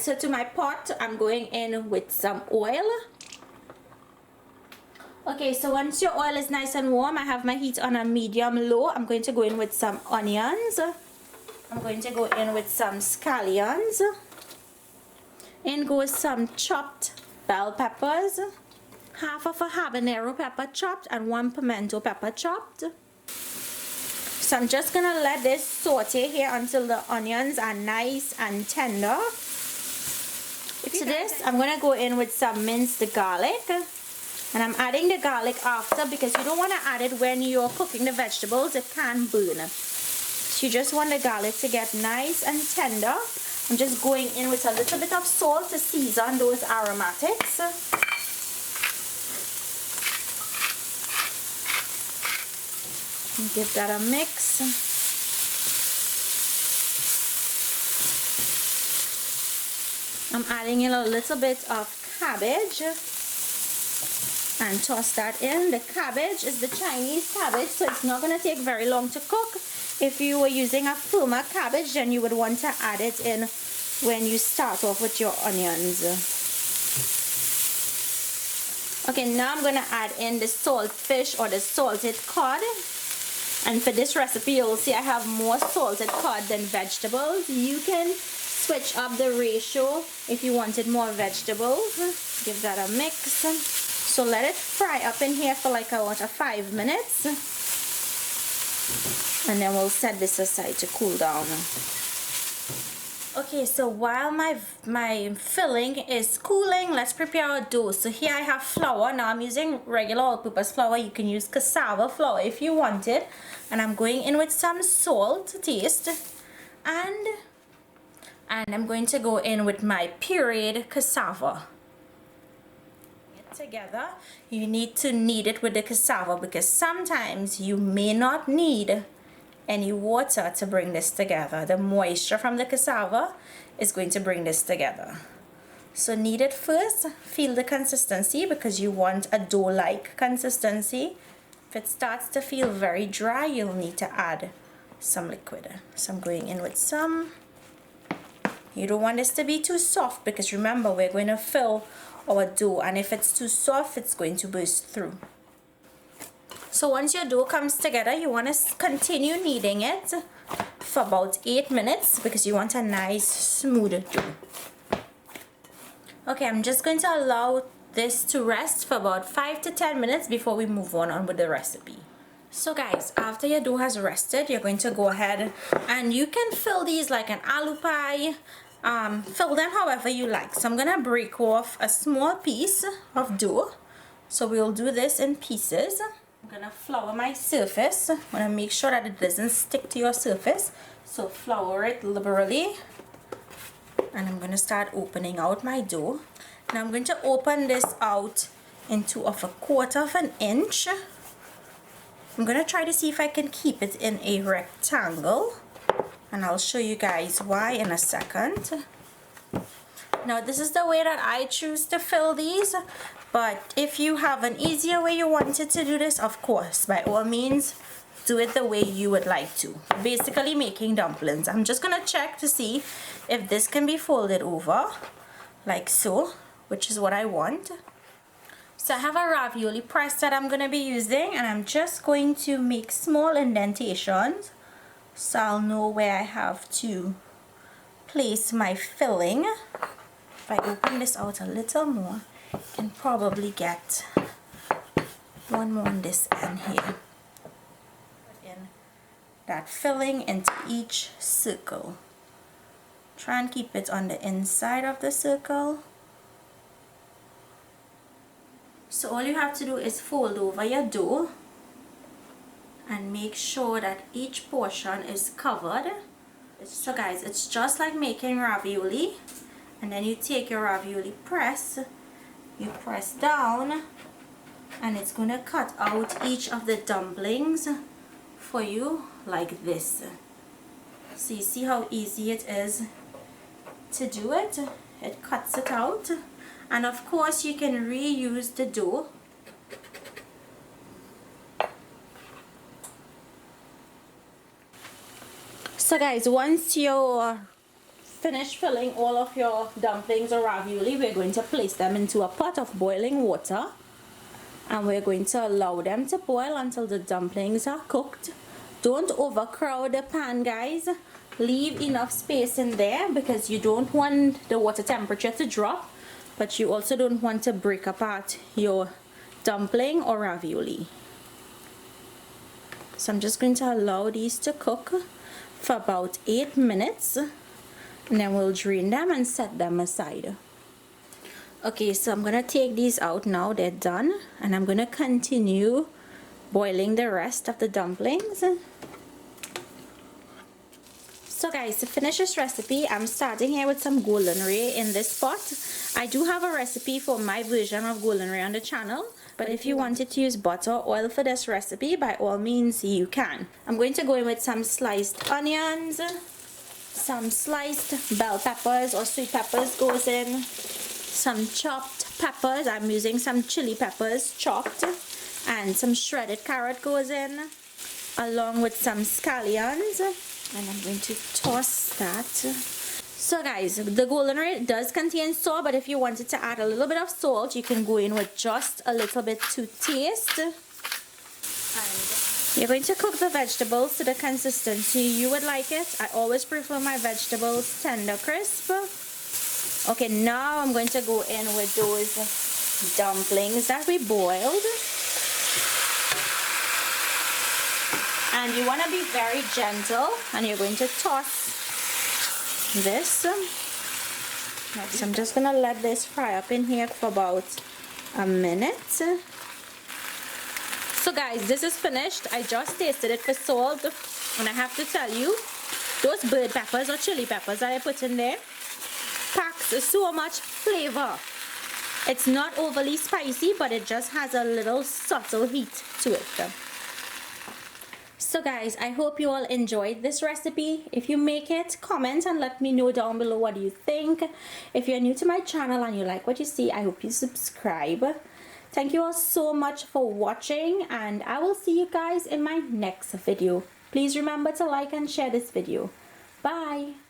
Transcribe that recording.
so to my pot, I'm going in with some oil. Okay, so once your oil is nice and warm, I have my heat on a medium-low. I'm going to go in with some onions. I'm going to go in with some scallions. In goes some chopped bell peppers. Half of a habanero pepper chopped and 1 pimento pepper chopped. So I'm just gonna let this saute here until the onions are nice and tender. To this, I'm gonna go in with some minced garlic. And I'm adding the garlic after because you don't want to add it when you're cooking the vegetables. It can burn. So you just want the garlic to get nice and tender. I'm just going in with a little bit of salt to season those aromatics. And give that a mix. I'm adding in a little bit of cabbage. And toss that in. The cabbage is the Chinese cabbage, so it's not going to take very long to cook. If you were using a firmer cabbage, then you would want to add it in when you start off with your onions. Okay, now I'm going to add in the salt fish or the salted cod. And for this recipe, you'll see I have more salted cod than vegetables. You can switch up the ratio if you wanted more vegetables. Give that a mix. So let it fry up in here for like about 5 minutes. And then we'll set this aside to cool down. Okay, so while my filling is cooling, let's prepare our dough. So here I have flour. Now I'm using regular all-purpose flour. You can use cassava flour if you want it. And I'm going in with some salt to taste. And I'm going to go in with my pureed cassava. Together, you need to knead it with the cassava because sometimes you may not need any water to bring this together. The moisture from the cassava is going to bring this together. So knead it first, feel the consistency because you want a dough-like consistency. If it starts to feel very dry, you'll need to add some liquid. So I'm going in with some. You don't want this to be too soft because remember, we're going to fill our dough, and if it's too soft, it's going to burst through. So once your dough comes together, you want to continue kneading it for about 8 minutes because you want a nice smooth dough. Okay, I'm just going to allow this to rest for about 5 to 10 minutes before we move on with the recipe. So guys, after your dough has rested, you're going to go ahead and you can fill these like an aloo pie. Fill them however you like. So I'm gonna break off a small piece of dough. So we'll do this in pieces. I'm gonna flour my surface. I'm gonna make sure that it doesn't stick to your surface. So flour it liberally. And I'm gonna start opening out my dough. Now I'm going to open this out into of 1/4 inch. I'm gonna try to see if I can keep it in a rectangle. And I'll show you guys why in a second. Now this is the way that I choose to fill these, but if you have an easier way you wanted to do this, of course, by all means, do it the way you would like to. Basically making dumplings. I'm just gonna check to see if this can be folded over, like so, which is what I want. So I have a ravioli press that I'm gonna be using, and I'm just going to make small indentations. So I'll know where I have to place my filling. If I open this out a little more, I can probably get one more on this end here. Put in that filling into each circle. Try and keep it on the inside of the circle. So all you have to do is fold over your dough and make sure that each portion is covered. So guys, it's just like making ravioli, and then you take your ravioli press, you press down, and it's gonna cut out each of the dumplings for you like this. So you see how easy it is to do it. It cuts it out, and of course you can reuse the dough. So guys, once your finish filling all of your dumplings or ravioli, we're going to place them into a pot of boiling water, and we're going to allow them to boil until the dumplings are cooked. Don't overcrowd the pan, guys. Leave enough space in there because you don't want the water temperature to drop, but you also don't want to break apart your dumpling or ravioli. So I'm just going to allow these to cook for about 8 minutes, and then we'll drain them and set them aside. Okay, so I'm going to take these out now. They're done, and I'm going to continue boiling the rest of the dumplings. So guys, to finish this recipe, I'm starting here with some golden ray in this pot. I do have a recipe for my version of golden ray on the channel, but if you wanted to use butter or oil for this recipe, by all means you can. I'm going to go in with some sliced onions, some sliced bell peppers or sweet peppers goes in, some chopped peppers. I'm using some chili peppers chopped, and some shredded carrot goes in, along with some scallions, and I'm going to toss that. So guys, the golden ray does contain salt, but if you wanted to add a little bit of salt, you can go in with just a little bit to taste. And you're going to cook the vegetables to the consistency you would like it. I always prefer my vegetables tender crisp. Okay, now I'm going to go in with those dumplings that we boiled. And you want to be very gentle, and you're going to toss this. So I'm just going to let this fry up in here for about a minute. So guys, this is finished. I just tasted it for salt, and I have to tell you, those bird peppers or chili peppers that I put in there packs so much flavor. It's not overly spicy, but it just has a little subtle heat to it. So guys, I hope you all enjoyed this recipe. If you make it, comment and let me know down below what you think. If you're new to my channel and you like what you see, I hope you subscribe. Thank you all so much for watching, and I will see you guys in my next video. Please remember to like and share this video. Bye!